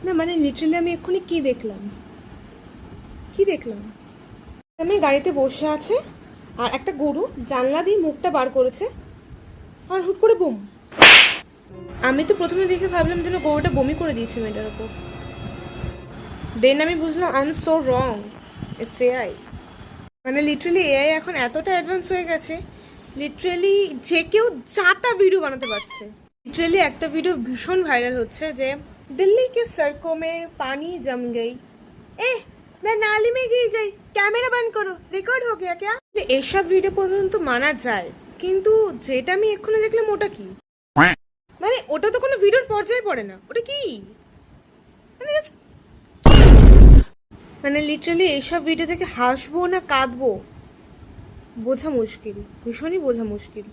না মানে লিটারালি আমি এক্ষুনি কি দেখলাম, আমি গাড়িতে বসে আছে আর একটা গরু জানলা দিয়ে মুখটা বার করেছে আর হুট করে বুম। আমি তো প্রথমে দেখে ভাবলাম যেন গরুটা বমি করে দিয়েছে মেয়েটার ওপর। দেন আমি বুঝলাম I am so wrong, it's AI. মানে লিটারালি এআই এখন এতটা অ্যাডভান্স হয়ে গেছে, লিটারালি যে কেউ যা ভিডিও বানাতে পারছে। লিটারালি একটা ভিডিও ভীষণ ভাইরাল হচ্ছে যে दिल्ली के सड़कों में पानी जम गई, मैं नाली में गिर गई, ক্যামেরা বন্ধ করো, রেকর্ড हो गया क्या? এসব ভিডিও পর্যন্ত মানা যায়, কিন্তু যেটা আমি এক্ষুনি দেখলাম ওটা কি? মানে ওটা তো কোনো ভিডিওর পর্যায়ে পড়ে না, ওটা কি মানে লিটারালি এইসব ভিডিও থেকে হাসবো না কাঁদবো বোঝা মুশকিল, ভীষণই বোঝা মুশকিল।